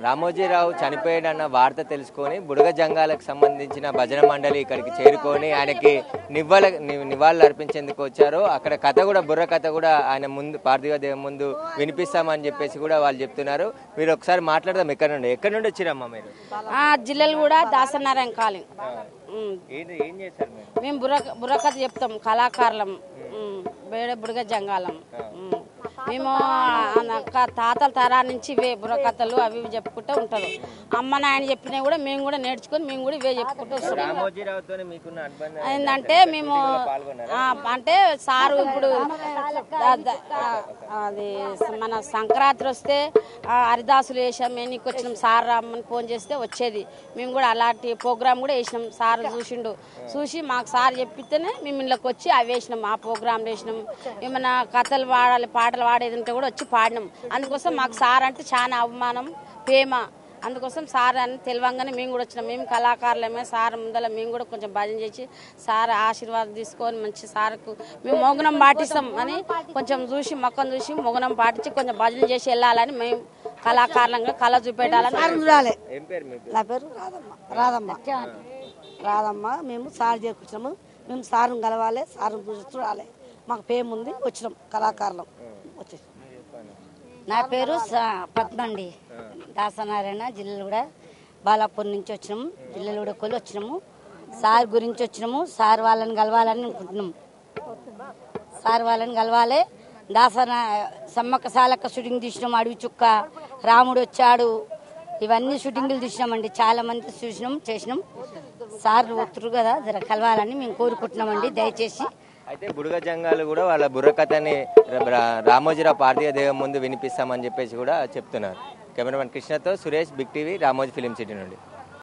రామోజీరావు చనిపోయాడన్న వార్త తెలుసుకొని బుడగ జంగాలకు సంబంధించిన భజన మండలి ఇక్కడికి చేరుకొని ఆయనకి నివాళులు అర్పించేందుకు వచ్చారు. అక్కడ కథ కూడా బుర్ర కథ కూడా ఆయన ముందు పార్థివ దేహం ముందు వినిపిస్తామని చెప్పేసి కూడా వాళ్ళు చెప్తున్నారు. మీరు ఒకసారి మాట్లాడదాం. ఎక్కడి నుండి వచ్చిరమ్మా మీరు? జిల్లాలు కూడా దాసనారాయణ కాలం. ఏం చేశారు మేము బుర్ర కథ చెప్తాం, కళాకారులం, బేడ బుడగ జంగాలం. మేము తాతల తరా నుంచి ఇవే బుర్రకథలు అవి ఇవి చెప్పుకుంటూ ఉంటారు. అమ్మ నాయన చెప్పినవి కూడా మేము కూడా నేర్చుకొని మేము కూడా ఇవే చెప్పుకుంటూ వస్తాం. ఏంటంటే మేము అంటే సారు ఇప్పుడు అది మన సంక్రాంతి వస్తే హరిదాసులు వేసాం, మేము నీకు వచ్చినాం సార్ రమ్మని ఫోన్ చేస్తే వచ్చేది. మేము కూడా అలాంటి ప్రోగ్రామ్ కూడా వేసినాం. సార్ చూసి మాకు సార్ చెప్పితేనే మేము ఇళ్ళకి వచ్చి అవి వేసినాం. ఆ ప్రోగ్రాంలు వేసినాం. ఏమైనా కథలు పాడాలి, పాటలు పాడేది ఉంటే కూడా వచ్చి పాడినాం. అందుకోసం మాకు సార్ అంటే చాలా అవమానం, ప్రేమ. అందుకోసం సార్ అని తెలియంగానే మేము కూడా వచ్చినాం. మేము కళాకారులమే. సార్ ముందర మేము కూడా కొంచెం భజన చేసి సార్ ఆశీర్వాదం తీసుకొని మంచి సార్కు మేము మోగనం పాటిస్తాం అని కొంచెం చూసి మొక్కను చూసి మోగనం పాటించి కొంచెం భజన చేసి వెళ్ళాలని మేము కళాకారులంగా కళ చూపెట్టాలని. నా పేరు రాధమ్మ. మేము సార్ చేర్చున్నాము. మేము సార్ని కలవాలి, సార్ని చూడాలి. మాకు పేరు ఉంది, వచ్చినాం కళాకారులం వచ్చేసి. నా పేరు పద్మండి, దాసనారాయణ, జిల్లాగూడ బాలాపూర్ నుంచి వచ్చినాము. జిల్లాగూడ కొలు వచ్చినాము. సార్ గురించి వచ్చినాము. సార్ వాళ్ళని కలవాలని అనుకుంటున్నాము. సార్ వాళ్ళని కలవాలి. సమ్మక్క సాలక్క షూటింగ్ తీసినాం, అడవి చుక్క, రాముడు వచ్చాడు, ఇవన్నీ షూటింగ్లు తీసినామండి. చాలా మంది చూసినాం, చేసినాం. సార్ ఒత్తురు కదా, జర కలవాలని మేము కోరుకుంటున్నామండి. దయచేసి అయితే బుడగ జంగాలు కూడా వాళ్ళ బుర్రకథని రామోజీరావు పార్థివ దేహం ముందు వినిపిస్తామని చెప్పేసి కూడా చెప్తున్నారు. కెమెరామెన్ కృష్ణతో Suresh, big TV, Ramoji film city నుండి.